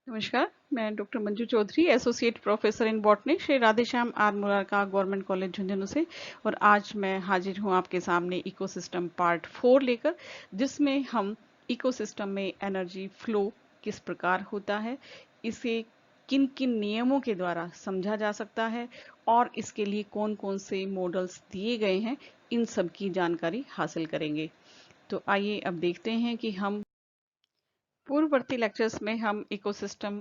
नमस्कार, मैं doctor Manju Chaudhary, associate professor in botany, Shri Radheshyam R Murarka government college Jhunjhunu से। और आज मैं हाजिर हूँ आपके सामने इकोसिस्टम पार्ट 4 लेकर, जिसमें हम इकोसिस्टम में एनर्जी फ्लो किस प्रकार होता है, इसे किन किन नियमों के द्वारा समझा जा सकता है और इसके लिए कौन कौन से मॉडल्स दिए गए हैं, इन सब की जानकारी हासिल करेंगे। तो आइए अब देखते हैं कि हम पूर्ववर्ती लेक्चर्स में हम इकोसिस्टम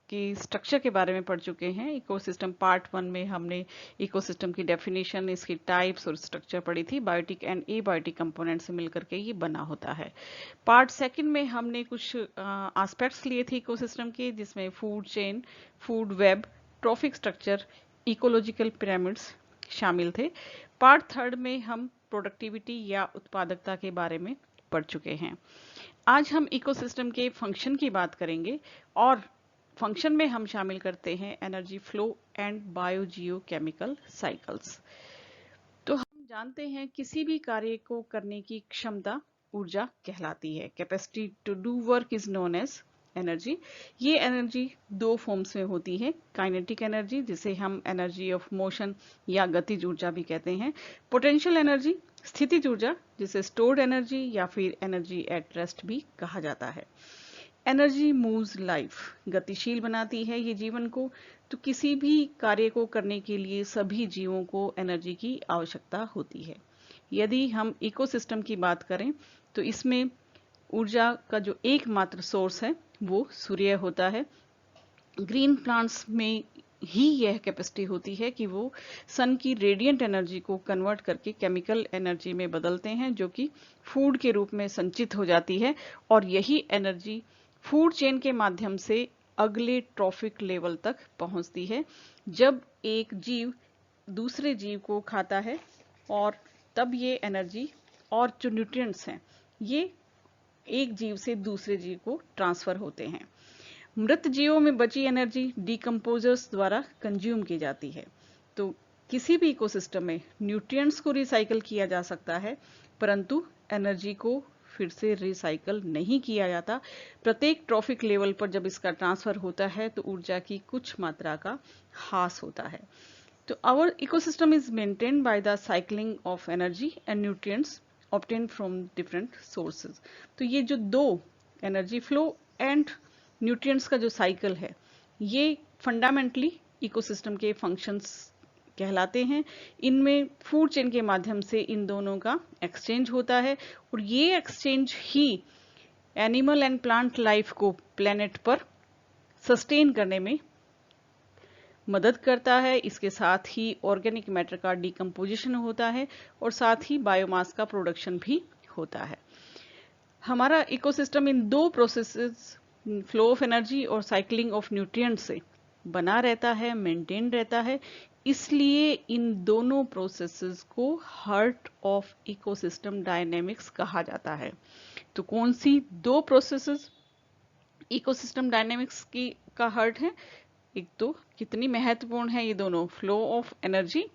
की स्ट्रक्चर के बारे में पढ़ चुके हैं। इकोसिस्टम पार्ट 1 में हमने इकोसिस्टम की डेफिनेशन, इसकी टाइप्स और स्ट्रक्चर पढ़ी थी। बायोटिक एंड एबायोटिक कंपोनेंट से मिलकर के ये बना होता है। पार्ट 2 में हमने कुछ एस्पेक्ट्स लिए थे इकोसिस्टम के, जिसमें food chain, food web, trophic structure, ecological pyramids शामिल थे। पार्ट 3 में हम प्रोडक्टिविटी या उत्पादकता के बारे में पढ़ चुके हैं। आज हम इकोसिस्टम के फंक्शन की बात करेंगे और फंक्शन में हम शामिल करते हैं energy flow and biogeochemical cycles. तो हम जानते हैं किसी भी कार्य को करने की क्षमता ऊर्जा कहलाती है। Capacity to do work is known as energy. ये एनर्जी दो फॉर्म्स में होती है। काइनेटिक एनर्जी, जिसे हम एनर्जी ऑफ मोशन या गतिज ऊर्जा भी कहते हैं। पोटेंशियल एनर्जी, स्थितिज ऊर्जा, जिसे स्टोर्ड एनर्जी या फिर एनर्जी एट रेस्ट भी कहा जाता है। एनर्जी मूव्स लाइफ, गतिशील बनाती है ये जीवन को। तो किसी भी कार्य को करने के लिए सभी जीवों को एनर्जी की आवश्यकता होती है। यदि हम इकोसिस्टम की बात करें तो इसमें ऊर्जा का जो एकमात्र सोर्स है वो सूर्य होता है। ग्रीन प्लांट्स में ही यह कैपेसिटी होती है कि वो सन की रेडिएंट एनर्जी को कन्वर्ट करके केमिकल एनर्जी में बदलते हैं, जो कि फूड के रूप में संचित हो जाती है। और यही एनर्जी फूड चेन के माध्यम से अगले ट्रॉफिक लेवल तक पहुंचती है, जब एक जीव दूसरे जीव को खाता है, और तब ये एनर्जी और जो न्यूट्रिएंट्स हैं ये एक जीव से दूसरे जीव को ट्रांसफर होते हैं। मृत जीवों में बची एनर्जी डिकम्पोजर्स द्वारा कंज्यूम की जाती है। तो किसी भी इकोसिस्टम में न्यूट्रिएंट्स को रिसाइकल किया जा सकता है, परंतु एनर्जी को फिर से रिसाइकल नहीं किया जाता। प्रत्येक ट्रॉफिक लेवल पर जब इसका ट्रांसफर होता है तो ऊर्जा की कुछ मात्रा का ह्रास होता है। तो our ecosystem is maintained by the cycling of energy and nutrients obtained from different sources. तो ये जो दो एनर्जी फ्लो एंड न्यूट्रिएंट्स का जो साइकिल है, ये फंडामेंटली इकोसिस्टम के फंक्शंस कहलाते हैं। इनमें फूड चेन के माध्यम से इन दोनों का एक्सचेंज होता है, और ये exchange he animal and plant life को प्लेनेट पर सस्टेन करने में मदद करता है। इसके साथ ही ऑर्गेनिक मैटर का डिकम्पोजिशन होता है और साथ ही बायोमास का प्रोडक्शन भी होता है। हमारा इकोसिस्टम इन दो प्रोसेसेस, फ्लो ऑफ एनर्जी और साइक्लिंग ऑफ न्यूट्रिएंट से बना रहता है, मेंटेन रहता है। इसलिए इन दोनों प्रोसेसेस को हार्ट ऑफ इकोसिस्टम डायनेमिक्स कहा जाता है। तो कौन सी दो प्रोसेसेस इकोसिस्टम डायनेमिक्स की का हार्ट है? एक तो कितनी महत्वपूर्ण है ये दोनों, flow of energy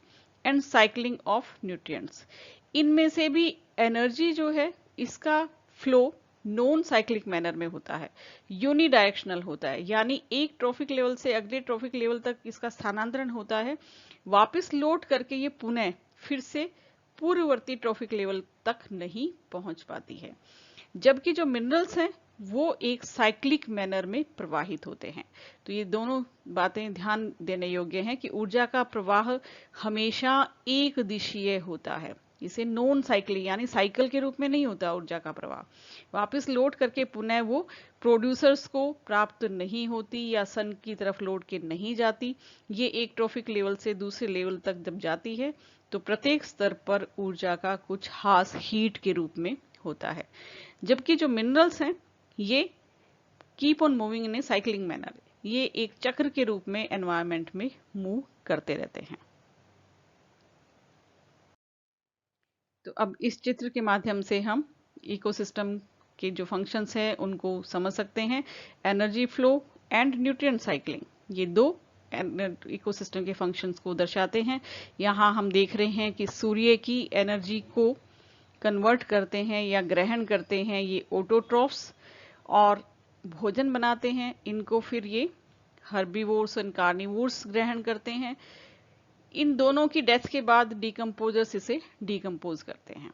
and cycling of nutrients. इनमें से भी एनर्जी जो है, इसका फ्लो नॉन साइक्लिक मैनर में होता है, यूनिडायरेक्शनल होता है, यानी एक ट्रॉफिक लेवल से अगले ट्रॉफिक लेवल तक इसका स्थानांतरण होता है, वापस लौट करके ये पुनः फिर से पूर्ववर्ती ट्रॉफिक लेवल तक नहीं पहुंच पाती है। जबकि जो मिनरल्स हैं वो एक साइक्लिक मैनर में प्रवाहित होते हैं। तो ये दोनों बातें ध्यान देने योग्य हैं कि ऊर्जा का प्रवाह हमेशा एक दिशीय होता है। इसे नॉन साइक्लिक यानी साइकिल के रूप में नहीं होता ऊर्जा का प्रवाह। वापस लौट करके पुनः वो प्रोड्यूसर्स को प्राप्त नहीं होती या सन की तरफ लौट के नहीं जाती। ये एक ट्रॉफिक लेवल से दूसरे लेवल तक जब जाती है तो प्रत्येक स्तर पर ऊर्जा का कुछ हास हीट के रूप में होता है। जबकि जो मिनरल्स हैं ये keep on moving in A cycling manner, ये एक चक्र के रूप में एनवायरनमेंट में मूव करते रहते हैं। तो अब इस चित्र के माध्यम से हम इकोसिस्टम के जो फंक्शंस हैं उनको समझ सकते हैं। Energy flow and nutrient cycling, ये दो इकोसिस्टम के फंक्शंस को दर्शाते हैं। यहाँ हम देख रहे हैं कि सूर्य की एनर्जी को कन्वर्ट करते हैं या ग्रहण करते हैं ये ऑटोट्रॉफ्स, और भोजन बनाते हैं, इनको फिर ये हर्बीवोर्स एंड कार्निवोर्स ग्रहण करते हैं। इन दोनों की डेथ के बाद डिकम्पोजर्स इसे डिकम्पोज करते हैं।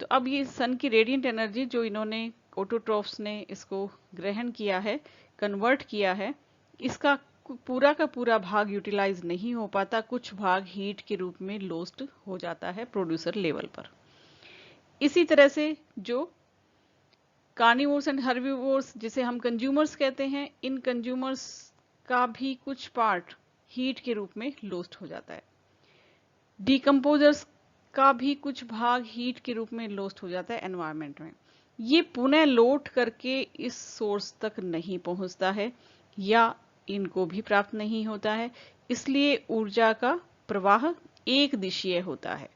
तो अब ये सन की रेडिएंट एनर्जी जो इन्होंने ऑटोट्रॉफ्स ने इसको ग्रहण किया है, कन्वर्ट किया है, इसका पूरा का पूरा भाग यूटिलाइज नहीं हो पाता, कुछ भाग हीट के रूप में लॉस्ट हो जाता है प्रोड्यूसर लेवल पर। इसी तरह से जो कार्निवोर्स एंड हर्बीवोर्स जिसे हम कंज्यूमर्स कहते हैं, इन कंज्यूमर्स का भी कुछ पार्ट हीट के रूप में लॉस्ट हो जाता है। डिकम्पोजर्स का भी कुछ भाग हीट के रूप में लॉस्ट हो जाता है एनवायरनमेंट में। ये पुनः लौट करके इस सोर्स तक नहीं पहुंचता है या इनको भी प्राप्त नहीं होता है, इसलिए ऊर्जा का प्रवाह एक दिशीय होता है।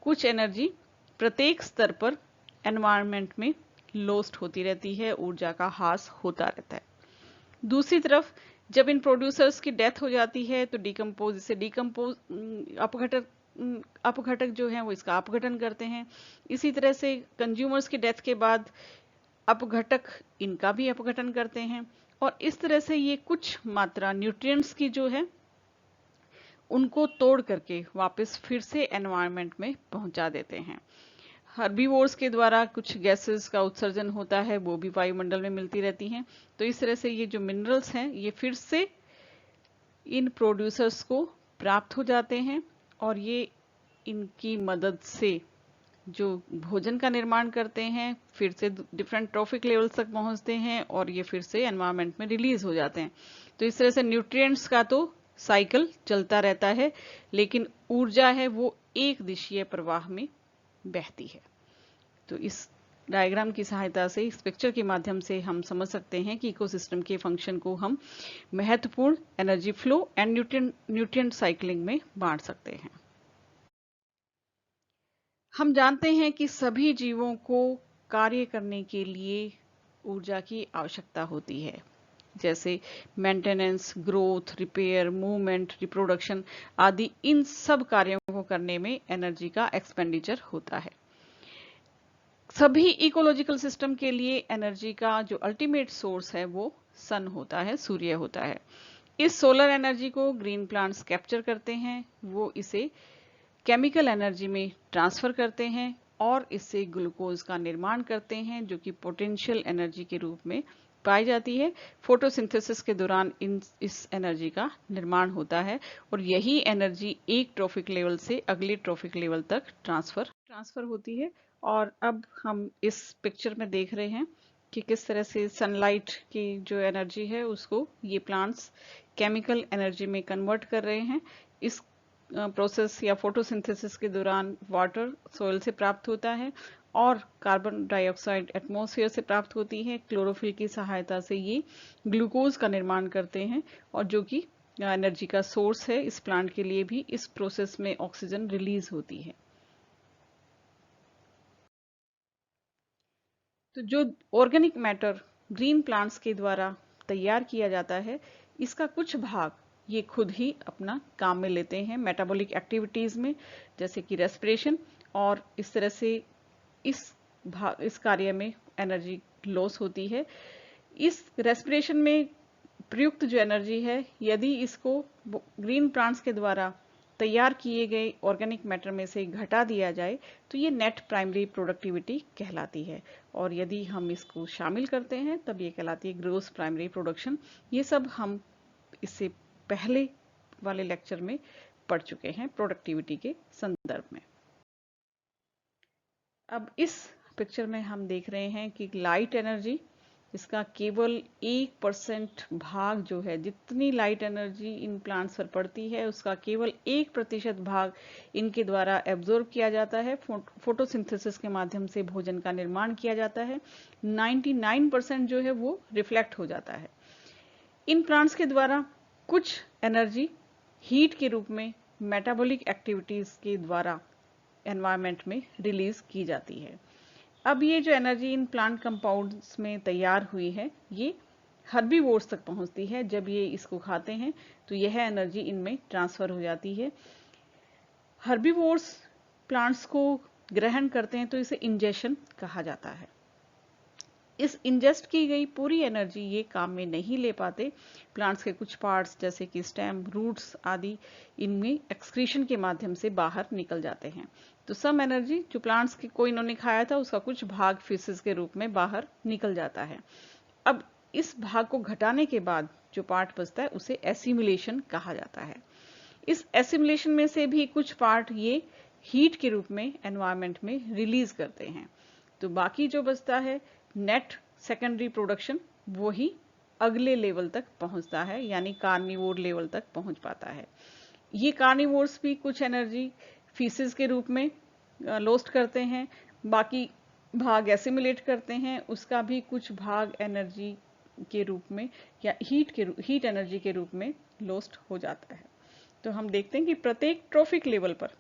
कुछ एनर्जी प्रत्येक स्तर पर एनवायरनमेंट में लॉस्ट होती रहती है, ऊर्जा का ह्रास होता रहता है। दूसरी तरफ जब इन प्रोड्यूसर्स की डेथ हो जाती है तो अपघटक जो है वो इसका अपघटन करते हैं। इसी तरह से कंज्यूमर्स की डेथ के बाद अपघटक इनका भी अपघटन करते हैं, और इस तरह से ये कुछ मात्रा न्यूट्रिएंट्स की जो है उनको तोड़ करके वापस फिर से एनवायरनमेंट में पहुंचा देते हैं। हर्बीवोर्स के द्वारा कुछ गैसेस का उत्सर्जन होता है, वो भी वायुमंडल में मिलती रहती हैं। तो इस तरह से ये जो मिनरल्स हैं ये फिर से इन प्रोड्यूसर्स को प्राप्त हो जाते हैं, और ये इनकी मदद से जो भोजन का निर्माण करते हैं, फिर से डिफरेंट ट्रॉफिक लेवल्स तक पहुंचते हैं और ये फिर से एनवायरनमेंट में रिलीज हो जाते हैं। तो इस तरह से न्यूट्रिएंट्स का तो साइकिल चलता रहता है, लेकिन ऊर्जा है वो एक दिशीय प्रवाह में बहती है। तो इस डायग्राम की सहायता से, इस पिक्चर के माध्यम से हम समझ सकते हैं कि इकोसिस्टम के फंक्शन को हम महत्वपूर्ण energy flow and nutrient cycling में बांट सकते हैं। हम जानते हैं कि सभी जीवों को कार्य करने के लिए ऊर्जा की आवश्यकता होती है, जैसे maintenance, growth, repair, movement, reproduction आदि। इन सब कार्यों को करने में एनर्जी का एक्सपेंडिचर होता है। सभी इकोलॉजिकल सिस्टम के लिए एनर्जी का जो अल्टीमेट सोर्स है वो सन होता है, सूर्य होता है। इस सोलर एनर्जी को ग्रीन प्लांट्स कैप्चर करते हैं, वो इसे केमिकल एनर्जी में ट्रांसफर करते हैं और इससे ग्लूकोज का निर्माण करते हैं, जो कि पोटेंशियल एनर्जी के रूप में पाई जाती है। फोटोसिंथेसिस के दौरान इस एनर्जी का निर्माण होता है, और यही एनर्जी एक ट्रॉफिक लेवल से अगले ट्रॉफिक लेवल तक ट्रांसफर होती है। और अब हम इस पिक्चर में देख रहे हैं कि किस तरह से सनलाइट की जो एनर्जी है उसको ये प्लांट्स केमिकल एनर्जी में कन्वर्ट कर रहे हैं। इस प्रोसेस या फोटोसिंथेसिस के दौरान वाटर सॉइल से प्राप्त होता है और कार्बन डाइऑक्साइड एटमॉस्फेयर से प्राप्त होती है। क्लोरोफिल की सहायता से ये ग्लूकोज का निर्माण करते हैं, और जो कि एनर्जी का सोर्स है इस प्लांट के लिए भी। इस प्रोसेस में ऑक्सीजन रिलीज होती है। तो जो ऑर्गेनिक मैटर ग्रीन प्लांट्स के द्वारा तैयार किया जाता है, इसका कुछ भाग ये खुद ही अपना काम में लेते हैं मेटाबॉलिक एक्टिविटीज में, जैसे कि रेस्पिरेशन, और इस तरह से इस कार्य में एनर्जी लॉस होती है। इस रेस्पिरेशन में प्रयुक्त जो एनर्जी है, यदि इसको ग्रीन प्लांट्स के द्वारा तैयार किए गए ऑर्गेनिक मैटर में से घटा दिया जाए तो ये नेट प्राइमरी प्रोडक्टिविटी कहलाती है, और यदि हम इसको शामिल करते हैं तब ये कहलाती है ग्रोस प्राइमरी प्रोडक्शन। ये सब हम इससे पहले वाले लेक्चर में पढ़ चुके हैं प्रोडक्टिविटी के संदर्भ में। अब इस पिक्चर में हम देख रहे हैं कि लाइट एनर्जी, इसका केवल 1% भाग जो है, जितनी लाइट एनर्जी इन प्लांट्स पर पड़ती है उसका केवल 1% भाग इनके द्वारा एब्जॉर्ब किया जाता है। फोटोसिंथेसिस के माध्यम से भोजन का निर्माण किया जाता है। 99% जो है वो रिफ्लेक्ट हो जाता है। इन प्लांट्स के द्वारा कुछ एनर्जी हीट के रूप में मेटाबॉलिक एक्टिविटीज के द्वारा एनवायरनमेंट में रिलीज की जाती है। अब ये जो एनर्जी इन प्लांट कंपाउंड्स में तैयार हुई है, ये हर्बीवोर्स तक पहुंचती है। जब ये इसको खाते हैं तो यह एनर्जी इनमें ट्रांसफर हो जाती है। हर्बीवोर्स प्लांट्स को ग्रहण करते हैं तो इसे इंजेशन कहा जाता है। इस इंजेस्ट की गई पूरी एनर्जी ये काम में नहीं ले पाते। प्लांट्स के कुछ पार्ट्स जैसे कि स्टेम, रूट्स आदि इनमें एक्सक्रीशन के माध्यम से बाहर निकल जाते हैं। तो सम एनर्जी जो प्लांट्स को इन्होंने खाया था उसका कुछ भाग फीसेस के रूप में बाहर निकल जाता है। अब इस भाग को घटाने के बाद जो पार्ट बचता है उसे एसिमुलेशन कहा जाता है। इस एसिमुलेशन में से भी कुछ पार्ट ये हीट के रूप में एनवायरनमेंट में रिलीज करते हैं। तो बाकी जो बचता है नेट सेकेंडरी प्रोडक्शन, वो ही अगले लेवल तक पहुंचता है, यानी कार्निवोर लेवल तक पहुंच पाता है। ये कार्निवोर्स भी कुछ एनर्जी फीसेस के रूप में लोस्ट करते हैं, बाकी भाग एसिमुलेट करते हैं, उसका भी कुछ भाग एनर्जी के रूप में या हीट एनर्जी के रूप में लोस्ट हो जाता है। तो हम देखते हैं कि प्रत्येक ट्रॉफिक लेवल पर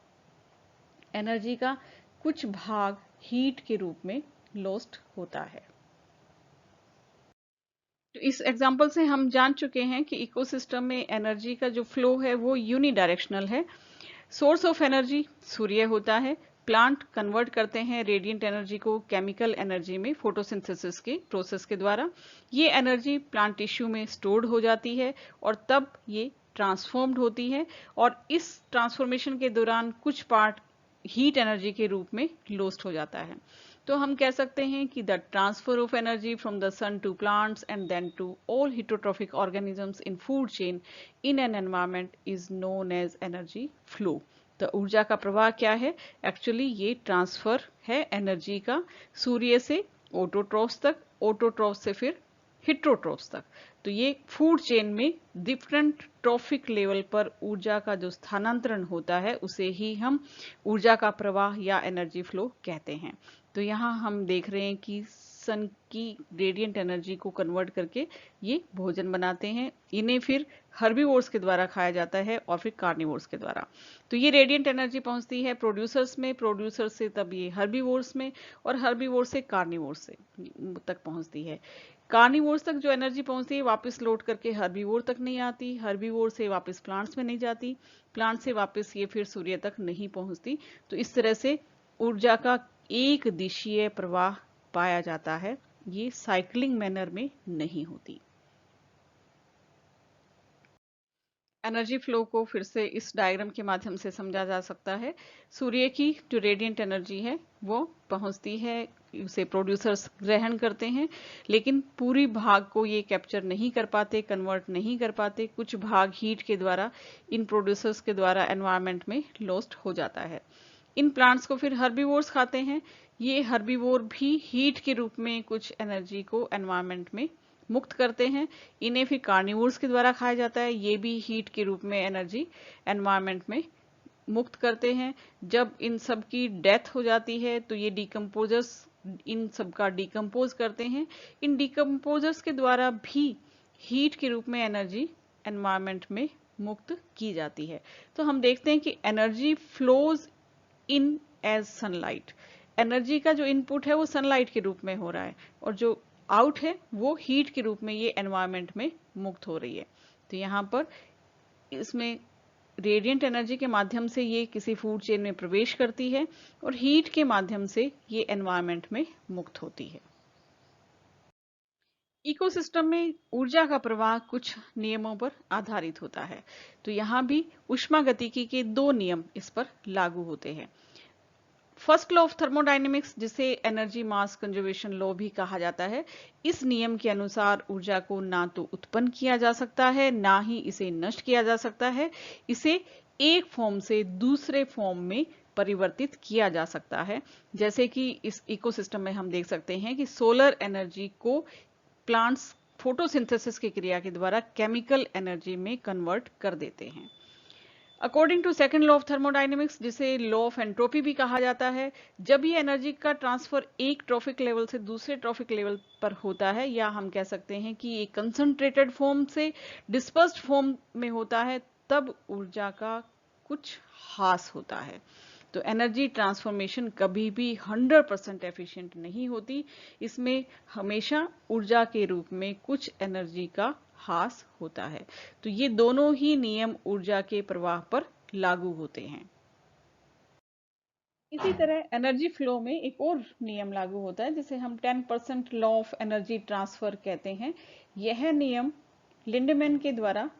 एनर्जी का कुछ भाग हीट के रूप में लॉस्ट होता है। तो इस एग्जांपल से हम जान चुके हैं कि इकोसिस्टम में एनर्जी का जो फ्लो है वो यूनिडायरेक्शनल है। सोर्स ऑफ एनर्जी सूर्य होता है। प्लांट कन्वर्ट करते हैं रेडिएंट एनर्जी को केमिकल एनर्जी में फोटोसिंथेसिस के प्रोसेस के द्वारा। ये एनर्जी प्लांट टिश्यू में स्टोर्ड हो जाती है और तब ये ट्रांसफॉर्म्ड होती है, और इस ट्रांसफॉर्मेशन के दौरान कुछ पार्ट हीट एनर्जी के रूप में लॉस्ट हो जाता है। तो हम कह सकते हैं कि the transfer of energy from the sun to plants and then to all heterotrophic organisms in food chain in an environment is known as energy flow. तो ऊर्जा का प्रवाह क्या है? एक्चुअली ये ट्रांसफर है एनर्जी का सूर्य से ऑटोट्रॉफ्स तक, ऑटोट्रॉफ्स से फिर हिट्रोट्रॉफ्स तक। तो ये फूड चेन में डिफरेंट ट्रॉफिक लेवल पर ऊर्जा का जो स्थानांतरण होता है उसे ही हम ऊर्जा का प्रवाह या एनर्जी फ्लो कहते हैं। तो यहाँ हम देख रहे हैं कि सन की रेडिएंट एनर्जी को कन्वर्ट करके ये भोजन बनाते हैं। इन्हें फिर हर्बीवोर्स के द्वारा खाया जाता है और फिर कार्निवोर्स के द्वारा। तो ये रेडिएंट एनर्जी पहुंचती है प्रोड्यूसर्स में, प्रोड्यूसर्स से तब ये हर्बीवोर्स में, और हर्बीवोर्स से कार्निवोर्स से तक पहुंचती है। कार्निवोर्स तक जो एनर्जी पहुंचती है वापस लौट करके हर्बीवोर तक नहीं आती, हर्बीवोर से वापस प्लांट्स में नहीं जाती, प्लांट से वापस ये फिर सूर्य तक नहीं पहुंचती। तो इस तरह से ऊर्जा का एक दिशीय प्रवाह पाया जाता है, ये साइक्लिंग मैनर में नहीं होती। एनर्जी फ्लो को फिर से इस डायग्राम के माध्यम से समझा जा सकता है। सूर्य की जो रेडिएंट एनर्जी है वो पहुंचती है, उसे प्रोड्यूसर्स ग्रहण करते हैं, लेकिन पूरी भाग को ये कैप्चर नहीं कर पाते, कन्वर्ट नहीं कर पाते। कुछ भाग हीट के द्वारा इन प्रोड्यूसर्स के द्वारा एनवायरनमेंट में लॉस्ट हो जाता है। इन प्लांट्स को फिर हर्बीवोर्स खाते हैं। ये हर्बीवोर भी हीट के रूप में कुछ एनर्जी को एनवायरनमेंट में मुक्त करते हैं। इन्हें फिर कार्निवोर्स के द्वारा खाया जाता है। ये भी हीट के रूप में एनर्जी एनवायरनमेंट में मुक्त करते हैं। जब इन सब की डेथ हो जाती है तो ये डिकम्पोजर्स इन सब का डिकम्पोज करते हैं। इन डिकम्पोजर्स के द्वारा भी हीट के रूप में एनर्जी एनवायरनमेंट में मुक्त की जाती है। तो हम देखते हैं कि energy flows in as sunlight. Energy का जो इनपुट है वो सनलाइट के रूप में हो रहा है, और जो आउट है वो हीट के रूप में ये एनवायरनमेंट में मुक्त हो रही है। तो यहाँ पर इसमें रेडिएंट एनर्जी के माध्यम से ये किसी फूड चेन में प्रवेश करती है और हीट के माध्यम से ये एनवायरनमेंट में मुक्त होती है। इकोसिस्टम में ऊर्जा का प्रवाह कुछ नियमों पर आधारित होता है। तो यहाँ भी ऊष्मागतिकी के दो नियम इस पर लागू होते हैं। फर्स्ट लॉ ऑफ थर्मोडायनेमिक्स, जिसे एनर्जी मास कंजर्वेशन लॉ भी कहा जाता है, इस नियम के अनुसार ऊर्जा को ना तो उत्पन्न किया जा सकता है, ना ही इसे नष्ट किया जा सकता है। इसे एक फॉर्म से दूसरे फॉर्म में परिवर्तित किया जा सकता है। जैसे कि इस इकोसिस्टम में हम देख सकते हैं कि सोलर एनर्जी को प्लांट्स फोटोसिंथेसिस की क्रिया के द्वारा केमिकल एनर्जी में कन्वर्ट कर देते हैं। According to second law of thermodynamics, जिसे लॉ ऑफ एंट्रोपी भी कहा जाता है, जब ये एनर्जी का ट्रांसफर एक ट्रॉफिक लेवल से दूसरे ट्रॉफिक लेवल पर होता है, या हम कह सकते हैं कि ये कंसंट्रेटेड फॉर्म से डिस्पर्स्ड फॉर्म में होता है, तब ऊर्जा का कुछ ह्रास होता है। तो एनर्जी ट्रांसफॉर्मेशन कभी भी 100% एफिशिएंट नहीं होती। इसमें हमेशा ऊर्जा के रूप में कुछ एनर्जी का ह्रास होता है। तो ये दोनों ही नियम ऊर्जा के प्रवाह पर लागू होते हैं। इसी तरह एनर्जी फ्लो में एक और नियम लागू होता है जिसे हम 10% लॉ ऑफ एनर्जी ट्रांसफर कहते हैं। यह नियम लिंडमैन के द्वारा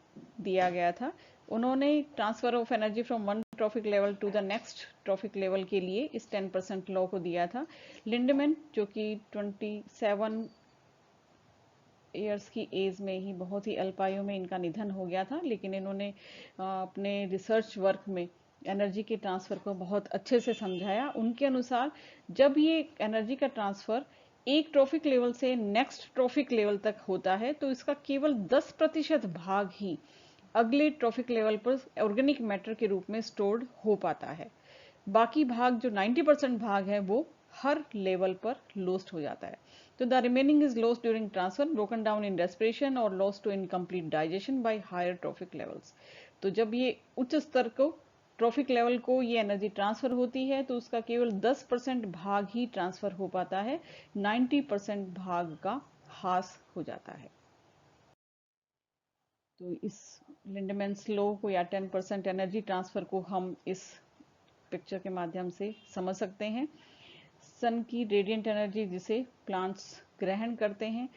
दिया गया था। उन्होंने transfer of energy from one trophic level to the next trophic level के लिए इस 10% लॉ को दिया था। लिंडमैन जो कि 27 ईयर्स की एज में ही, बहुत ही अल्पायु में इनका निधन हो गया था, लेकिन इन्होंने अपने रिसर्च वर्क में एनर्जी के ट्रांसफर को बहुत अच्छे से समझाया। उनके अनुसार जब ये एनर्जी का ट्रांसफर एक ट्रॉफिक लेवल से नेक्स्ट ट्रॉफिक लेवल तक होता है तो इसका केवल 10% भाग ही अगले ट्रॉफिक लेवल पर ऑर्गेनिक मैटर के रूप में स्टोर्ड हो पाता है। बाकी भाग जो 90% भाग है वो हर लेवल पर लोस्ट हो जाता है। तो the remaining is lost during transfer, broken down in respiration और lost to incomplete digestion by higher trophic levels. तो जब ये उच्च स्तर को ट्रॉफिक लेवल को ये एनर्जी ट्रांसफर होती है तो उसका केवल 10% भाग ही ट्रांसफर हो पाता है, 90% भाग का हास हो जाता है। तो इस लिंडमैन्स लॉ को या 10% एनर्जी ट्रांसफर को हम इस पिक्चर के माध्यम से समझ सकते हैं। सन की रेडिएंट एनर्जी जिसे प्लांट्स ग्रहण करते हैं,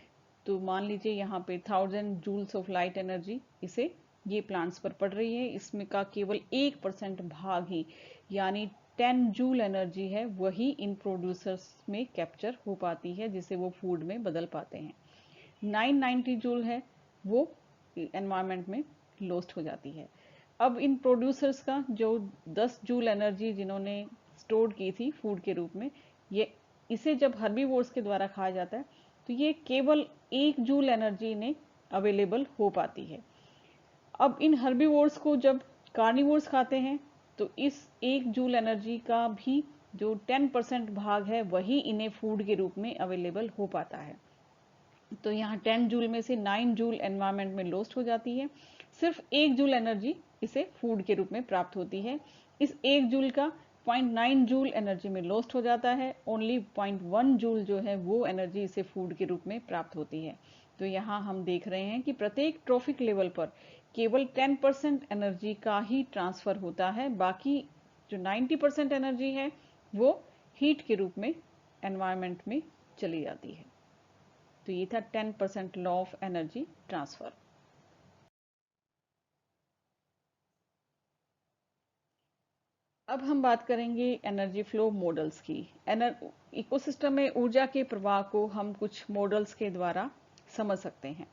तो मान लीजिए यहाँ पे 1000 जूल्स ऑफ लाइट एनर्जी इसे ये प्लांट्स पर पड़ रही है, इसमें का केवल 1% भाग ही यानी 10 जूल एनर्जी है वही इन प्रोड्यूसर्स में कैप्चर हो पाती है, जिसे वो फूड में बदल पाते हैं। 990 जूल है वो एनवायरमेंट में लॉस्ट हो जाती है। अब इन प्रोड्यूसर्स का जो 10 जूल एनर्जी जिन्होंने स्टोर की थी फूड के रूप में, ये इसे जब हर्बीवोर्स के द्वारा खाया जाता है तो ये केवल 1 जूल एनर्जी ने अवेलेबल हो पाती है। अब इन हर्बीवोर्स को जब कार्निवोर्स खाते हैं तो इस 1 जूल एनर्जी का भी जो 10% भाग है वही इन्हें फूड के रूप में अवेलेबल हो पाता है। तो यहाँ 10 जूल में से 9 जूल एनवायरमेंट में लॉस्ट हो जाती है, सिर्फ 1 जूल एनर्जी इसे फूड के रूप में प्राप्त होती है। इस 1 जूल का 0.9 जूल एनर्जी में लॉस्ट हो जाता है, ओनली 0.1 जूल जो है वो एनर्जी इसे फूड के रूप में प्राप्त होती है। तो यहाँ हम देख रहे हैं कि प्रत्येक ट्रॉफिक लेवल पर केवल 10% एनर्जी का ही ट्रांसफर होता है, बाकी जो 90% एनर्जी है वो हीट के रूप में एनवायरमेंट में चली जाती है। तो ये था 10% लॉ ऑफ एनर्जी ट्रांसफर। अब हम बात करेंगे एनर्जी फ्लो मॉडल्स की। इकोसिस्टम में ऊर्जा के प्रवाह को हम कुछ मॉडल्स के द्वारा समझ सकते हैं।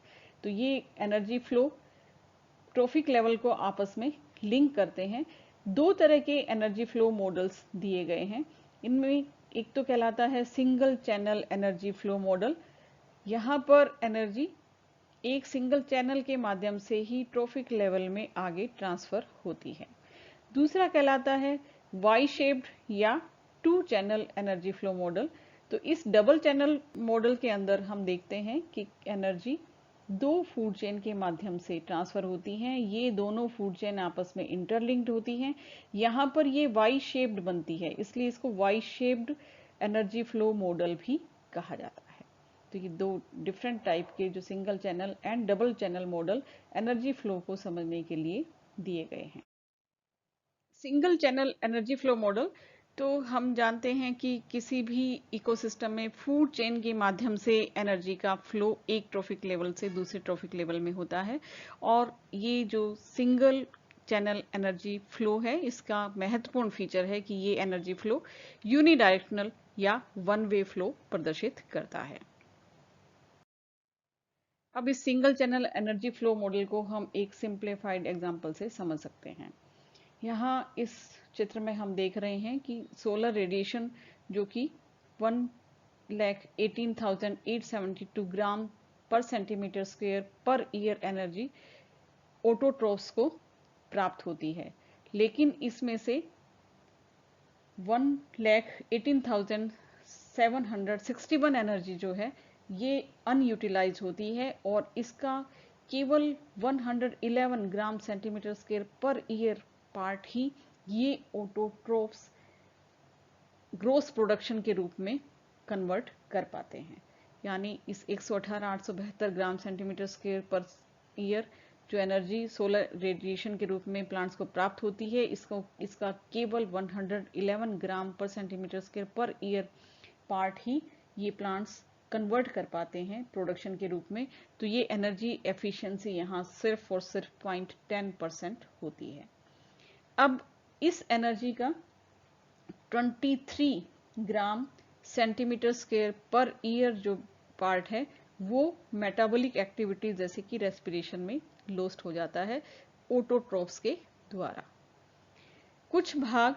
तो ये एनर्जी फ्लो ट्रॉफिक लेवल को आपस में लिंक करते हैं। दो तरह के एनर्जी फ्लो मॉडल्स दिए गए हैं। इनमें एक तो कहलाता है single channel energy flow model. यहाँ पर एनर्जी एक सिंगल चैनल के माध्यम से ही ट्रॉफिक लेवल में आगे ट्रांसफर होती है। दूसरा कहलाता है वाई शेप्ड या two channel energy flow model. तो इस डबल चैनल मॉडल के अंदर हम देखते हैं कि एनर्जी दो फूड चेन के माध्यम से ट्रांसफर होती हैं। ये दोनों फूड चेन आपस में इंटरलिंक्ड होती हैं। यहाँ पर ये वाई शेप्ड बनती है, इसलिए इसको Y shaped energy flow model भी कहा जाता है। तो ये दो डिफरेंट टाइप के जो single channel and double channel model energy flow को समझने के लिए दिए गए हैं। Single channel energy flow model, तो हम जानते हैं कि किसी भी इकोसिस्टम में फूड चेन के माध्यम से एनर्जी का फ्लो एक ट्रॉफिक लेवल से दूसरे ट्रॉफिक लेवल में होता है। और ये जो सिंगल चैनल एनर्जी फ्लो है, इसका महत्वपूर्ण फीचर है कि ये एनर्जी फ्लो यूनिडायरेक्शनल या वन वे फ्लो प्रदर्शित करता है। अब इस single channel energy flow model को हम एक सिंप्लीफाइड एग्जांपल से समझ सकते हैं। यहाँ इस चित्र में हम देख रहे हैं कि सोलर रेडिएशन जो कि 1,18,872 gram per centimetre square per year energy autotrophs को प्राप्त होती है, लेकिन इसमें से 1,18,761 एनर्जी जो है ये अनयूटिलाइज होती है और इसका केवल 111 gram centimetre square per year part ही ये ऑटोट्रोफ्स ग्रोस प्रोडक्शन के रूप में कन्वर्ट कर पाते हैं। यानी इस 118,872 ग्राम सेंटीमीटर स्क्वायर पर ईयर जो एनर्जी सोलर रेडिएशन के रूप में प्लांट्स को प्राप्त होती है, इसका केवल 111 gram per centimetre square per year part ही ये प्लांट्स कन्वर्ट कर पाते हैं प्रोडक्शन के रूप में। तो ये एनर्जी एफिशिएंसी यहाँ सिर्फ और सिर्फ 0.10% होती है। अब इस एनर्जी का 23 ग्राम सेंटीमीटर स्क्वायर पर ईयर जो पार्ट है वो मेटाबॉलिक एक्टिविटीज जैसे कि रेस्पिरेशन में लॉस्ट हो जाता है ऑटोट्रोफ्स के द्वारा। कुछ भाग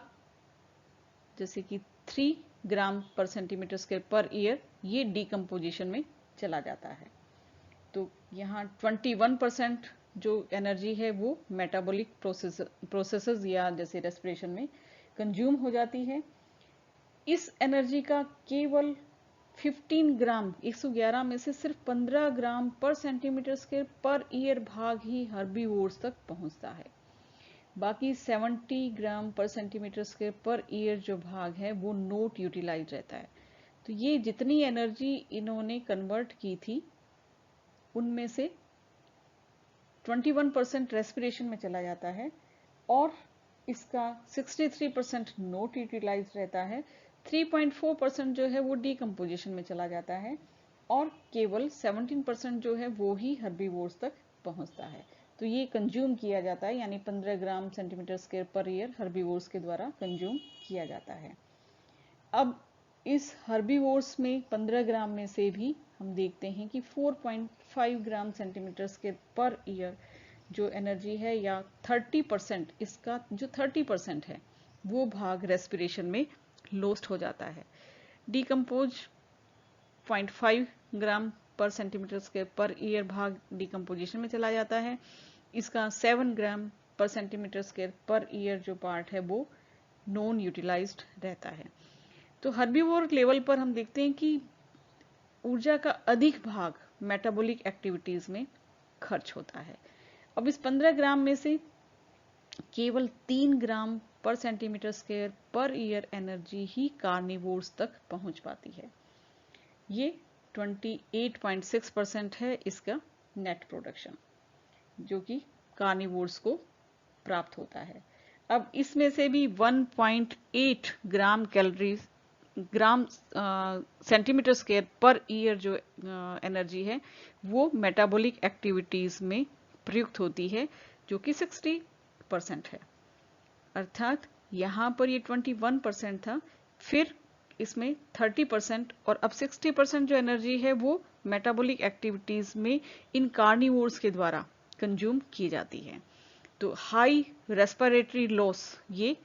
जैसे कि 3 gram per centimetre square per year ये डिकम्पोजिशन में चला जाता है। तो यहाँ 21% जो एनर्जी है वो मेटाबॉलिक प्रोसेसेस या जैसे रेस्पिरेशन में कंज्यूम हो जाती है। इस एनर्जी का केवल 15 ग्राम 111 में से सिर्फ 15 ग्राम per centimetre square per year भाग ही हर्बीवोर्स तक पहुंचता है। बाकी 70 ग्राम per centimetre square per year जो भाग है वो नॉट यूटिलाइज रहता है। तो ये जितनी एनर्जी इन्होंने कन्वर्ट की थी उनमें से 21% रेस्पिरेशन में चला जाता है और इसका 63% नॉट यूटिलाइज रहता है। 3.4% जो है वो डिकम्पोजिशन में चला जाता है और केवल 17% जो है वो ही हर्बीवोर्स तक पहुंचता है। तो ये कंज्यूम किया जाता है, यानी 15 ग्राम centimetre square per year herbivores के द्वारा कंज्यूम किया जाता है। अब इस हर्बीवोर्स में 15 ग्राम में से भी हम देखते हैं कि 4.5 ग्राम सेंटीमीटर स्क्वायर पर ईयर जो एनर्जी है या 30%, इसका जो 30% है वो भाग रेस्पिरेशन में लॉस्ट हो जाता है। डिकम्पोज 0.5 ग्राम per centimetre square per year भाग डिकम्पोजिशन में चला जाता है। इसका 7 ग्राम per centimetre square per year जो पार्ट है वो नॉन यूटिलाइज्ड रहता है। तो हर्बीवोर लेवल पर हम देखते हैं कि ऊर्जा का अधिक भाग मेटाबॉलिक एक्टिविटीज में खर्च होता है। अब इस 15 ग्राम में से केवल 3 gram per centimetre square per year energy ही कार्निवोर्स तक पहुंच पाती है। ये 28.6% है इसका नेट प्रोडक्शन जो कि कार्निवोर्स को प्राप्त होता है। अब इसमें से भी 1.8 gram calories gram centimetre square per year जो एनर्जी है वो मेटाबॉलिक एक्टिविटीज में प्रयुक्त होती है जो कि 60% है। अर्थात यहाँ पर ये 21% था, फिर इसमें 30% और अब 60% जो एनर्जी है वो मेटाबॉलिक एक्टिविटीज में इन कार्निवोर्स के द्वारा कंज्यूम की जाती है। तो हाई रेस्पिरेटरी लॉस, ये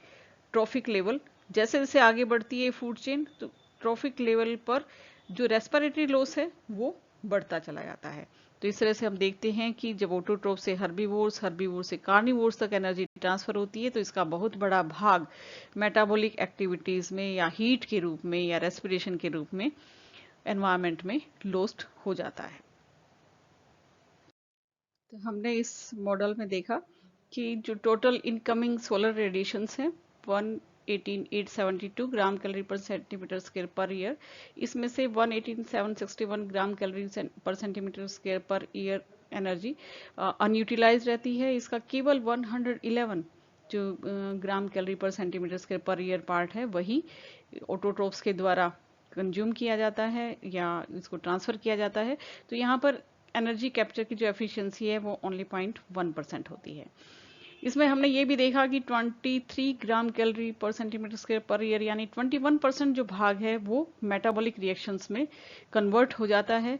ट्रॉफिक लेवल जैसे जैसे आगे बढ़ती है फूड चेन, तो ट्रॉफिक लेवल पर जो रेस्पिरेटरी लॉस है वो बढ़ता चला जाता है। तो इस तरह से हम देखते हैं कि जब ऑटोट्रोफ से हर्बीवोर्स से कार्निवोर्स तक एनर्जी ट्रांसफर होती है तो इसका बहुत बड़ा भाग मेटाबॉलिक एक्टिविटीज में या हीट के रूप में या रेस्पिरेशन के रूप में एनवायरनमेंट में लॉस्ट हो जाता है। तो हमने इस मॉडल में देखा कि जो टोटल इनकमिंग सोलर रेडिएशंस हैं 118,872 ग्राम कैलोरी पर सेंटीमीटर स्क्वायर पर ईयर, इसमें से 118,761 ग्राम कैलोरी पर centimetre square per year energy unutilise रहती है। इसका केवल 111 जो ग्राम कैलोरी पर centimetre square per year part है वही ऑटोट्रोफ्स के द्वारा कंज्यूम किया जाता है या इसको ट्रांसफर किया जाता है। तो यहाँ पर एनर्जी कैप्चर की जो एफिशिएंसी है वो ओनली 0.1% होती है। इसमें हमने ये भी देखा कि 23 ग्राम कैलोरी पर सेंटीमीटर स्क्वायर पर ईयर यानी 21% जो भाग है वो मेटाबॉलिक रिएक्शंस में कन्वर्ट हो जाता है,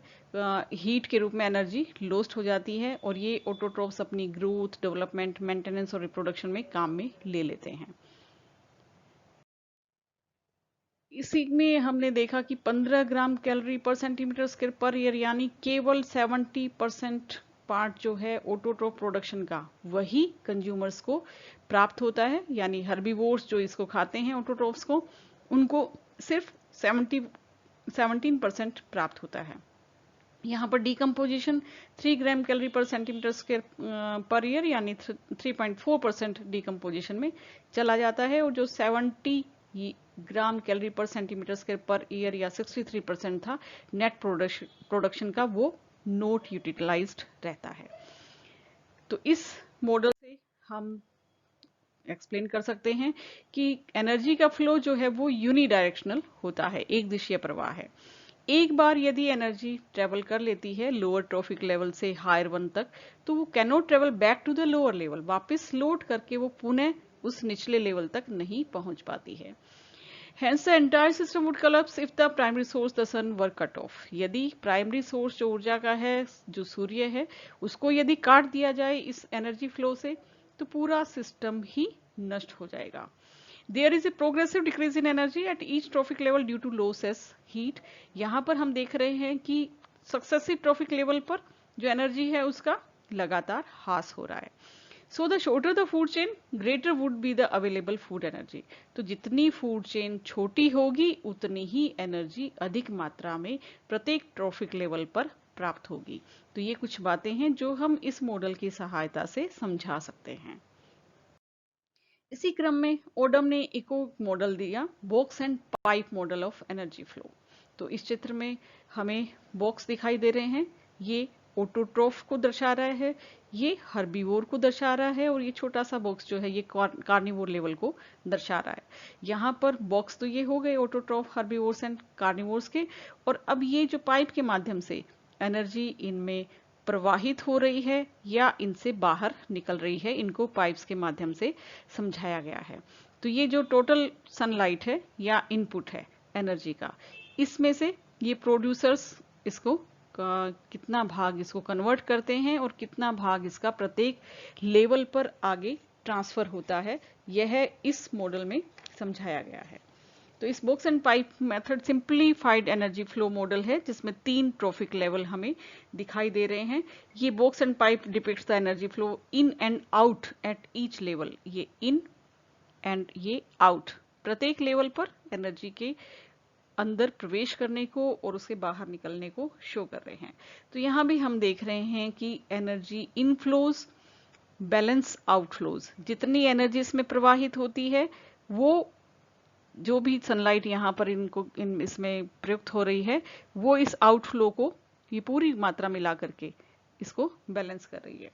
हीट के रूप में एनर्जी लॉस्ट हो जाती है और ये ऑटोट्रोफ्स अपनी ग्रोथ, डेवलपमेंट, मेंटेनेंस और रिप्रोडक्शन में काम में ले लेते हैं। इसी में हमने देखा कि 15 ग्राम कैलोरी पर सेंटीमीटर स्क्वायर पर ईयर यानी केवल 70% पार्ट जो है ऑटोट्रोफ प्रोडक्शन का वही कंज्यूमर्स को प्राप्त होता है, यानी हर्बीवोर्स जो इसको खाते हैं ऑटोट्रोफ्स को उनको सिर्फ 17% प्राप्त होता है। यहाँ पर डिकम्पोजिशन 3 ग्राम कैलोरी पर सेंटीमीटर स्क्वायर पर ईयर यानी 3.4% डिकम्पोजिशन में चला जाता है और जो 70 ग्राम कैलोरी पर सेंटीमीटर स्क्वायर पर ईयर या 63% था नेट प्रोडक्शन का वो नॉट यूटिलाइज्ड रहता है। तो इस मॉडल से हम एक्सप्लेन कर सकते हैं कि एनर्जी का फ्लो जो है वो यूनिडायरेक्शनल होता है, एक दिशीय प्रवाह है। एक बार यदि एनर्जी ट्रेवल कर लेती है लोअर ट्रॉफिक लेवल से हायर वन तक, तो वो can not travel back to the lower level, वापस लौट करके वो पुनः उस निचले लेवल तक नहीं पहुंच पाती है। Hence the entire system would collapse if the primary source the sun were cut off. यदि प्राइमरी सोर्स जो ऊर्जा का है, जो सूर्य है, उसको यदि काट दिया जाए इस एनर्जी फ्लो से, तो पूरा सिस्टम ही नष्ट हो जाएगा। There is a progressive decrease in energy at each trophic level due to losses heat. यहाँ पर हम देख रहे हैं कि सक्सेसिव ट्रॉफिक लेवल पर जो एनर्जी है उसका लगातार ह्रास हो रहा है। So the shorter the food chain, greater would be the available food energy. तो जितनी फूड चेन छोटी होगी उतनी ही एनर्जी अधिक मात्रा में प्रत्येक ट्रॉफिक लेवल पर प्राप्त होगी। तो ये कुछ बातें हैं जो हम इस मॉडल की सहायता से समझा सकते हैं। इसी क्रम में ओडम ने इको मॉडल दिया, box and pipe model of energy flow. तो इस चित्र में हमें बॉक्स दिखाई दे रहे हैं, ये ऑटोट्रॉफ को दर्शा रहा है, ये हर्बीवोर को दर्शा रहा है, और ये छोटा सा बॉक्स जो है ये कार्निवोर लेवल को दर्शा रहा है। यहाँ पर बॉक्स तो ये हो गए ऑटोट्रॉफ, हर्बीवोर्स एंड कार्निवोर्स के, और अब ये जो पाइप के माध्यम से एनर्जी इनमें प्रवाहित हो रही है या इनसे बाहर निकल रही है, इनको पाइप्स के माध्यम से समझाया गया है। तो ये जो टोटल सनलाइट है या इनपुट है एनर्जी का, इसमें से ये प्रोड्यूसर्स इसको कितना भाग इसको कन्वर्ट करते हैं और कितना भाग इसका प्रत्येक लेवल पर आगे ट्रांसफर होता है, यह इस मॉडल में समझाया गया है। तो इस box and pipe method simplified energy flow model है जिसमें 3 ट्रॉफिक लेवल हमें दिखाई दे रहे हैं। ये box and pipe depicts the energy flow in and out at each level, ये इन एंड ये आउट, प्रत्येक लेवल पर एनर्जी के अंदर प्रवेश करने को और उसके बाहर निकलने को शो कर रहे हैं। तो यहां भी हम देख रहे हैं कि एनर्जी इनफ्लोज बैलेंस आउटफ्लोज, जितनी एनर्जी इसमें प्रवाहित होती है वो जो भी सनलाइट यहाँ पर इसमें प्रयुक्त हो रही है वो इस आउटफ्लो को ये पूरी मात्रा मिला करके इसको बैलेंस कर रही है।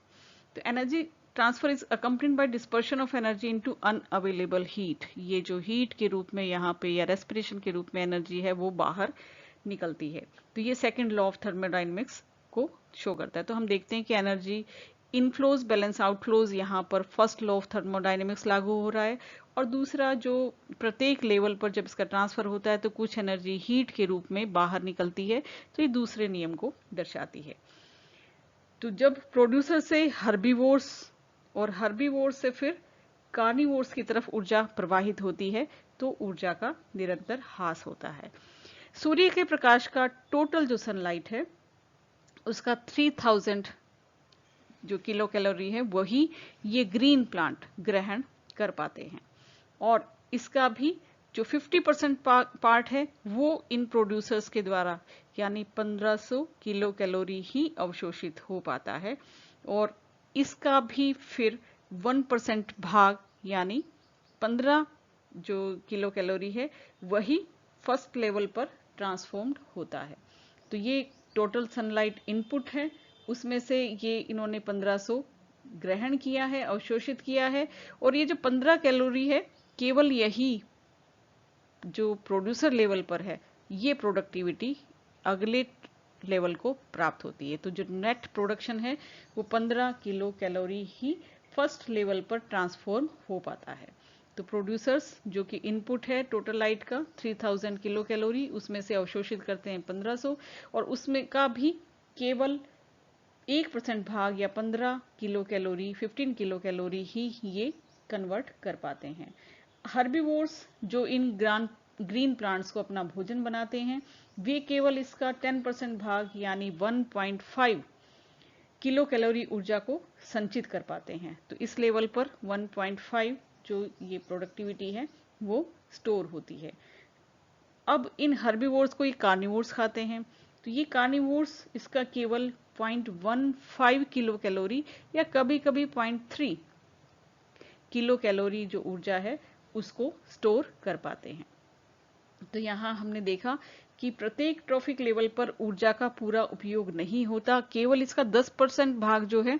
तो energy transfer is accompanied by dispersion of energy into unavailable heat, ये जो हीट के रूप में यहाँ पे या रेस्पिरेशन के रूप में एनर्जी है वो बाहर निकलती है। तो ये सेकंड लॉ ऑफ थर्मोडायनेमिक्स को शो करता है। तो हम देखते हैं कि एनर्जी इनफ्लोज बैलेंस आउटफ्लोज, यहाँ पर फर्स्ट लॉ ऑफ थर्मोडायनेमिक्स लागू हो रहा है, और दूसरा जो प्रत्येक लेवल पर जब इसका ट्रांसफर होता है तो कुछ एनर्जी हीट के रूप में बाहर निकलती है, तो ये दूसरे नियम को दर्शाती है। तो जब प्रोड्यूसर से हर्बीवोर्स और हर्बीवोर्स से फिर कार्निवोर्स की तरफ ऊर्जा प्रवाहित होती है तो ऊर्जा का निरंतर ह्रास होता है। सूर्य के प्रकाश का टोटल जो सनलाइट है उसका 3000 जो किलो कैलोरी है वही ये ग्रीन प्लांट ग्रहण कर पाते हैं, और इसका भी जो 50% पार्ट है वो इन प्रोड्यूसर्स के द्वारा यानी 1500 किलो कैलोरी ही अवशोषित हो पाता है, और इसका भी फिर 1% भाग यानी 15 जो किलो कैलोरी है वही फर्स्ट लेवल पर ट्रांसफॉर्म्ड होता है। तो ये टोटल सनलाइट इनपुट है, उसमें से ये इन्होंने 1500 ग्रहण किया है, अवशोषित किया है, और ये जो 15 कैलोरी है केवल यही जो प्रोड्यूसर लेवल पर है ये प्रोडक्टिविटी अगले लेवल को प्राप्त होती है। तो जो नेट प्रोडक्शन है वो 15 किलो कैलोरी ही फर्स्ट लेवल पर ट्रांसफॉर्म हो पाता है। तो प्रोड्यूसर्स जो कि इनपुट है टोटल लाइट का 3000 किलो कैलोरी, उसमें से अवशोषित करते हैं 1500, और उसमें का भी केवल 1% भाग या 15 किलो कैलोरी 15 किलो कैलोरी ही ये कन्वर्ट कर पाते हैं। हर्बीवोर्स जो इन ग्रीन प्लांट्स को अपना भोजन बनाते हैं वे केवल इसका 10% भाग यानी 1.5 किलो कैलोरी ऊर्जा को संचित कर पाते हैं। तो इस लेवल पर 1.5 जो ये प्रोडक्टिविटी है वो स्टोर होती है। अब इन हर्बीवोर्स को ये कार्निवोर्स खाते हैं, तो ये कार्निवोर्स इसका केवल 0.15 किलो कैलोरी या कभी कभी 0.3 किलो कैलोरी जो ऊर्जा है उसको स्टोर कर पाते हैं। तो यहाँ हमने देखा कि प्रत्येक ट्रॉफिक लेवल पर ऊर्जा का पूरा उपयोग नहीं होता, केवल इसका 10% भाग जो है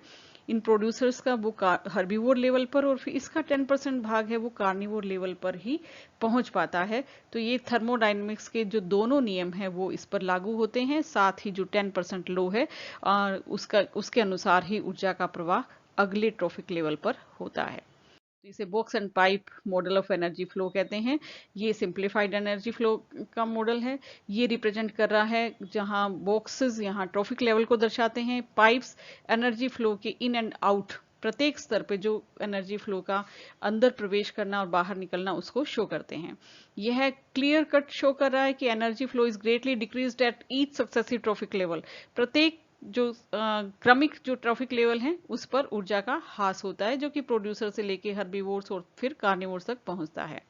इन प्रोड्यूसर्स का वो हर्बीवोर लेवल पर, और फिर इसका 10% भाग है वो कार्निवोर लेवल पर ही पहुंच पाता है। तो ये थर्मोडायनेमिक्स के जो दोनों नियम हैं वो इस पर लागू होते हैं। साथ ही जो 10% लो है उसके अनुसार ही ऊर्जा का प्रवाह अगले ट्रॉफिक लेवल पर होता है। तो इसे box and pipe model of energy flow कहते हैं। ये सिंप्लीफाइड एनर्जी फ्लो का मॉडल है। ये रिप्रेजेंट कर रहा है जहां बॉक्सेस यहाँ ट्रॉफिक लेवल को दर्शाते हैं, पाइप्स एनर्जी फ्लो के इन एंड आउट प्रत्येक स्तर पे जो एनर्जी फ्लो का अंदर प्रवेश करना और बाहर निकलना उसको शो करते हैं। यह क्लियर कट शो कर रहा है कि energy flow is greatly decreased at each successive trophic level. प्रत्येक जो क्रमिक जो ट्रॉफिक लेवल है उस पर ऊर्जा का ह्रास होता है, जो कि प्रोड्यूसर से लेके हर्बीवोर्स और फिर कार्निवोर्स तक पहुंचता है।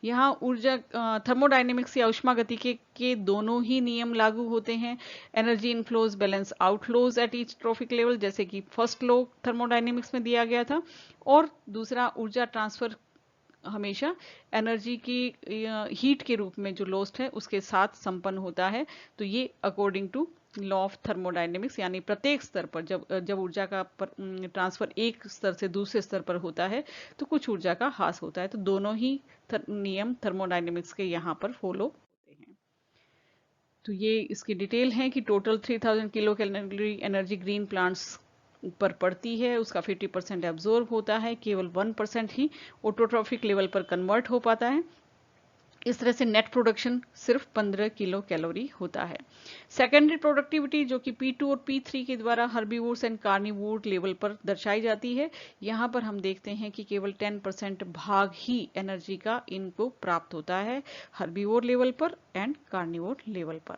यहाँ ऊर्जा थर्मोडायनेमिक्स या ऊष्मागतिकी के दोनों ही नियम लागू होते हैं। Energy inflows balance outflows at each trophic level, जैसे कि फर्स्ट लॉ थर्मोडायनेमिक्स में दिया गया था, और दूसरा ऊर्जा ट्रांसफर हमेशा एनर्जी की हीट के रूप में जो लॉस्ट है उसके साथ संपन्न होता है। तो ये according to law of thermodynamics, यानी प्रत्येक स्तर पर जब ऊर्जा का ट्रांसफर एक स्तर से दूसरे स्तर पर होता है तो कुछ ऊर्जा का ह्रास होता है। तो दोनों ही नियम थर्मोडायनेमिक्स के यहाँ पर फॉलो होते हैं। तो ये इसकी डिटेल है कि total 3000 kilo calorie energy green plants पर पड़ती है, उसका 50% एब्जॉर्ब होता है, केवल 1% ही ऑटोट्रॉफिक लेवल पर कन्वर्ट हो पाता है। इस तरह से नेट प्रोडक्शन सिर्फ 15 किलो कैलोरी होता है। सेकेंडरी प्रोडक्टिविटी जो कि P2 और P3 के द्वारा हर्बीवोर्स एंड कार्निवोर लेवल पर दर्शाई जाती है, यहाँ पर हम देखते हैं कि केवल 10% भाग ही एनर्जी का इनको प्राप्त होता है हर्बीवोर लेवल पर एंड कार्निवोर लेवल पर।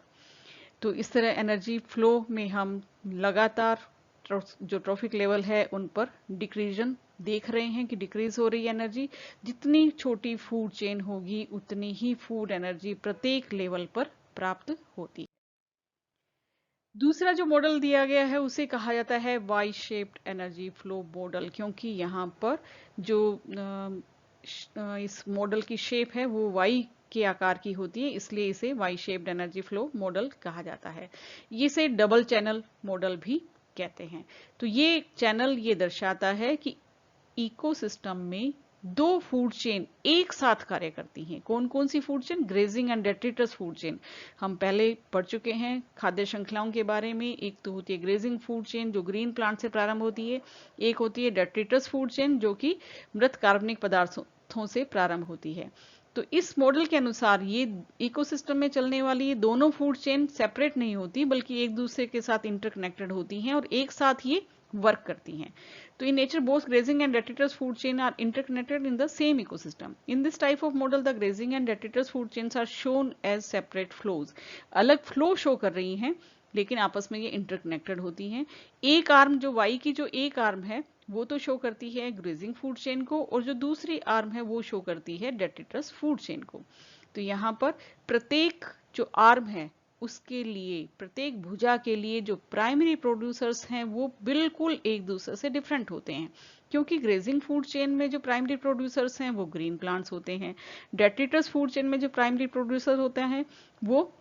तो इस तरह एनर्जी फ्लो में हम लगातार जो ट्रॉफिक लेवल है उन पर डिक्रीजन देख रहे हैं कि डिक्रीज हो रही है एनर्जी। जितनी छोटी फूड चेन होगी उतनी ही फूड एनर्जी प्रत्येक लेवल पर प्राप्त होती है। दूसरा जो मॉडल दिया गया है उसे कहा जाता है Y shaped energy flow model, क्योंकि यहाँ पर जो इस मॉडल की शेप है वो वाई के आकार की होती है, इसलिए इसे Y shaped energy flow model कहा जाता है। इसे डबल चैनल मॉडल भी कहते हैं। तो ये चैनल ये दर्शाता है कि इकोसिस्टम में दो फूड चेन एक साथ कार्य करती हैं। कौन कौन सी food chain? Grazing and detritus food chain. हम पहले पढ़ चुके हैं खाद्य श्रृंखलाओं के बारे में। एक तो होती है ग्रेजिंग फूड चेन जो ग्रीन प्लांट से प्रारंभ होती है, एक होती है डेट्रिटस फूड चेन जो कि मृत कार्बनिक पदार्थों से प्रारंभ होती है। तो इस मॉडल के अनुसार ये इकोसिस्टम में चलने वाली ये दोनों फूड चेन सेपरेट नहीं होती, बल्कि एक दूसरे के साथ इंटरकनेक्टेड होती हैं और एक साथ ये वर्क करती हैं। तो in nature both grazing and detritus food chain are interconnected in the same ecosystem. In this type of model the grazing and detritus food chains are shown as separate flows. अलग flow show कर रही हैं लेकिन आपस में ये interconnected होती हैं। एक आर्म जो वाई की जो एक आर्म है वो तो शो करती है ग्रेजिंग फूड चेन को, और जो दूसरी आर्म है वो शो करती है डेट्रिटस फूड चेन को। तो यहाँ पर प्रत्येक जो आर्म है उसके लिए, प्रत्येक भुजा के लिए जो प्राइमरी प्रोड्यूसर्स हैं वो बिल्कुल एक दूसरे से डिफरेंट होते हैं, क्योंकि ग्रेजिंग फूड चेन में जो प्राइमरी प्रोड्यूसर्स हैं वो ग्रीन प्लांट्स होते हैं। डेट्रिटस फूड चेन में जो प्राइमरी प्रोड्यूसर होते हैं वो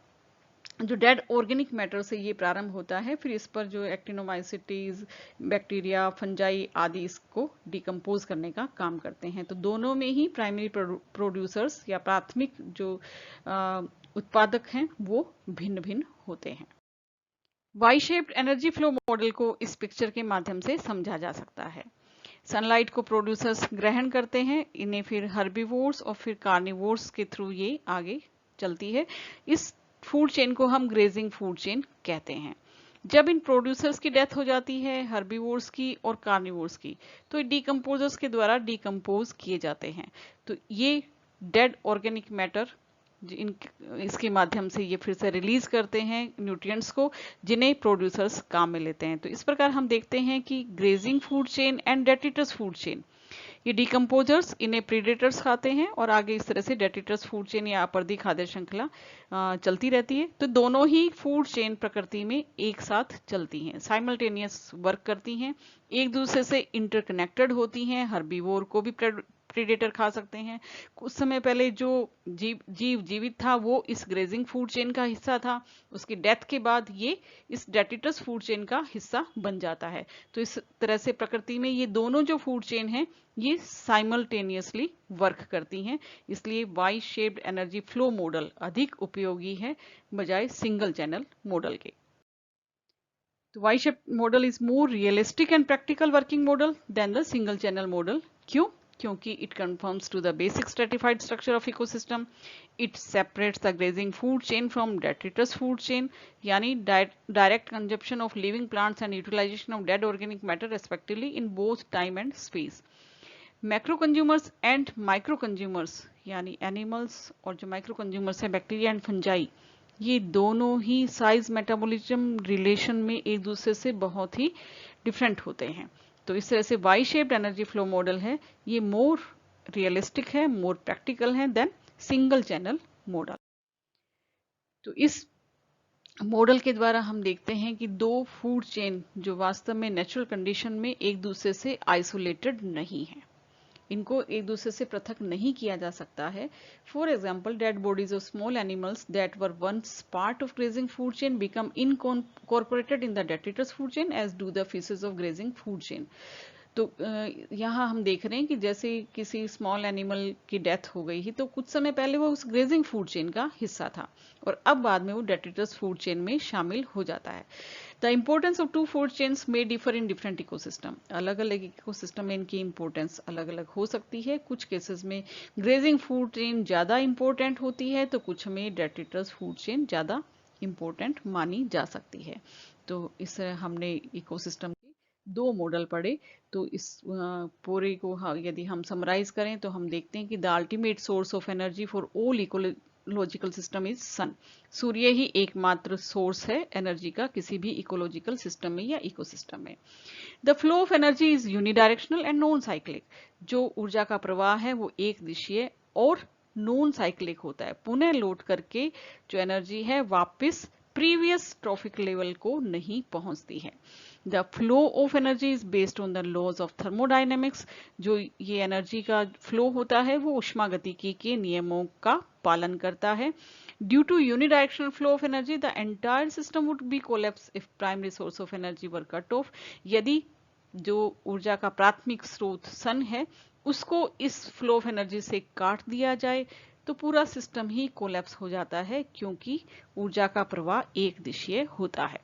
जो डेड ऑर्गेनिक मैटर से ये प्रारंभ होता है, फिर इस पर जो एक्टिनोमाइसिटीज, बैक्टीरिया, फंजाई आदि इसको डिकम्पोज करने का काम करते हैं। तो दोनों में ही प्राइमरी प्रोड्यूसर्स या प्राथमिक जो उत्पादक हैं वो भिन्न भिन्न होते हैं। Y shaped energy flow model को इस पिक्चर के माध्यम से समझा जा सकता है। सनलाइट को प्रोड्यूसर्स ग्रहण करते हैं, इन्हें फिर हर्बीवोर्स और फिर कार्निवोर्स के थ्रू ये आगे चलती है। इस फूड चेन को हम ग्रेजिंग फूड चेन कहते हैं। जब इन प्रोड्यूसर्स की डेथ हो जाती है हर्बीवोर्स की और कार्निवोर्स की, तो डिकम्पोजर्स के द्वारा डिकम्पोज किए जाते हैं। तो ये डेड ऑर्गेनिक मैटर इसके माध्यम से ये फिर से रिलीज करते हैं न्यूट्रिएंट्स को, जिन्हें प्रोड्यूसर्स काम में लेते हैं। तो इस प्रकार हम देखते हैं कि grazing food chain and detritus food chain, ये डिकम्पोजर्स इन्हें प्रीडेटर्स खाते हैं और आगे इस तरह से डेट्रिटस फूड चेन या अपरदी खाद्य श्रृंखला चलती रहती है। तो दोनों ही फूड चेन प्रकृति में एक साथ चलती हैं, साइमल्टेनियस वर्क करती हैं, एक दूसरे से इंटरकनेक्टेड होती हैं। हर्बीवोर को भी प्रीडेटर खा सकते हैं। कुछ समय पहले जो जीवित था वो इस ग्रेजिंग फूड चेन का हिस्सा था, उसकी डेथ के बाद ये इस डेट्रिटस फूड चेन का हिस्सा बन जाता है। तो इस तरह से प्रकृति में ये दोनों जो फूड चेन है ये साइमल्टेनियसली वर्क करती हैं, इसलिए Y shaped energy flow model अधिक उपयोगी है बजाय सिंगल चैनल मॉडल के। तो Y shape model is more realistic and practical working model than the single channel model. क्यों? क्योंकि it confirms to the basic stratified structure of ecosystem, it separates the grazing food chain from detritus food chain, यानी direct consumption of living plants and utilization of dead organic matter respectively in both time and space. Macro consumers and micro consumers यानी animals और जो micro consumers है bacteria and fungi, ये दोनों ही size metabolism relation में एक दूसरे से बहुत ही डिफरेंट होते हैं। तो इस तरह से Y shaped energy flow model है ये मोर रियलिस्टिक है, मोर प्रैक्टिकल है देन सिंगल चैनल मॉडल। तो इस मॉडल के द्वारा हम देखते हैं कि दो फूड चेन जो वास्तव में नेचुरल कंडीशन में एक दूसरे से आइसोलेटेड नहीं है, इनको एक दूसरे से पृथक नहीं किया जा सकता है। For example, dead bodies of small animals that were once part of grazing food chain become incorporated in the detritus food chain as do the faeces of grazing food chain. तो यहाँ हम देख रहे हैं कि जैसे किसी स्मॉल एनिमल की डेथ हो गई ही तो कुछ समय पहले वो उस ग्रेजिंग फूड चेन का हिस्सा था और अब बाद में वो डेट्रिटस फूड चेन में शामिल हो जाता है। The importance of two food chains may differ in different ecosystem. अलग अलग इकोसिस्टम में इनकी इंपॉर्टेंस अलग अलग हो सकती है। कुछ केसेस में ग्रेजिंग फूड चेन ज्यादा इंपॉर्टेंट होती है तो कुछ में डेट्रिटस फूड चेन ज्यादा इंपॉर्टेंट मानी जा सकती है। तो इस हमने इकोसिस्टम के दो मॉडल पढ़े। तो इस पूरे को यदि हम समराइज करें तो हम देखते हैं कि the ultimate source of energy for all ecological system is sun. सूर्य ही एकमात्र सोर्स है एनर्जी का किसी भी इकोलॉजिकल सिस्टम में या इकोसिस्टम में। The flow of energy is unidirectional and non cyclic. जो ऊर्जा का प्रवाह है वो एक दिशीय और नॉन साइक्लिक होता है। पुनः लौट करके जो एनर्जी है वापस प्रीवियस ट्रॉफिक लेवल को नहीं पहुंचती है। The flow of energy is based on the laws of thermodynamics. जो ये एनर्जी का फ्लो होता है वो उष्मागतिकी के नियमों का पालन करता है। Due to unidirectional flow of energy the entire system would be collapse if primary source of energy were cut off. यदि जो ऊर्जा का प्राथमिक स्रोत सन है उसको इस फ्लो ऑफ एनर्जी से काट दिया जाए तो पूरा सिस्टम ही कोलैप्स हो जाता है क्योंकि ऊर्जा का प्रवाह एक दिशीय होता है।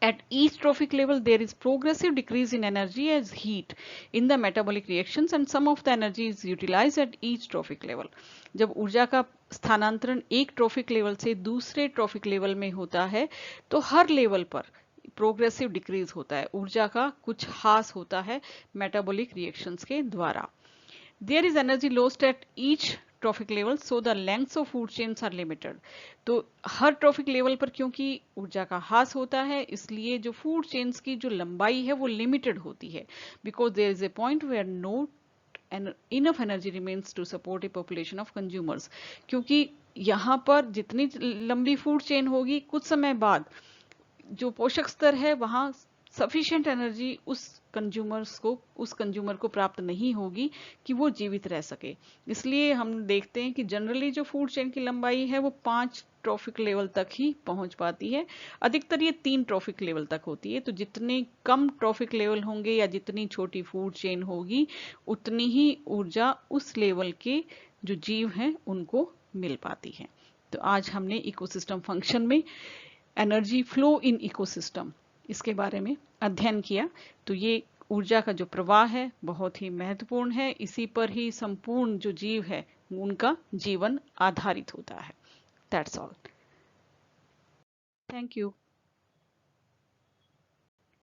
At each trophic level, there is progressive decrease in energy as heat in the metabolic reactions and some of the energy is utilized at each trophic level. जब ऊर्जा का स्थानांतरण एक ट्रॉफिक लेवल से दूसरे ट्रॉफिक लेवल में होता है तो हर लेवल पर प्रोग्रेसिव डिक्रीज होता है, ऊर्जा का कुछ ह्रास होता है मेटाबॉलिक रिएक्शंस के द्वारा। There is energy lost at each trophic level so the lengths of food chains are limited. तो हर ट्रॉफिक लेवल पर क्योंकि ऊर्जा का ह्रास होता है इसलिए जो फूड चेन्स की जो लंबाई है वो लिमिटेड होती है। Because there is a point where no enough energy remains to support a population of consumers. क्योंकि यहाँ पर जितनी लंबी फूड चेन होगी कुछ समय बाद जो पोषक स्तर है वहां सफिशिएंट एनर्जी उस कंज्यूमर को प्राप्त नहीं होगी कि वो जीवित रह सके। इसलिए हम देखते हैं कि जनरली जो फूड चेन की लंबाई है वो 5 ट्रॉफिक लेवल तक ही पहुंच पाती है, अधिकतर ये 3 ट्रॉफिक लेवल तक होती है। तो जितने कम ट्रॉफिक लेवल होंगे या जितनी छोटी फूड चेन होगी उतनी ही ऊर्जा उस लेवल के जो जीव हैं उनको मिल पाती है। तो आज हमने इकोसिस्टम फंक्शन में एनर्जी फ्लो इन इकोसिस्टम इसके बारे में अध्ययन किया। तो ये ऊर्जा का जो प्रवाह है बहुत ही महत्वपूर्ण है, इसी पर ही संपूर्ण जो जीव है उनका जीवन आधारित होता है। That's all. Thank you.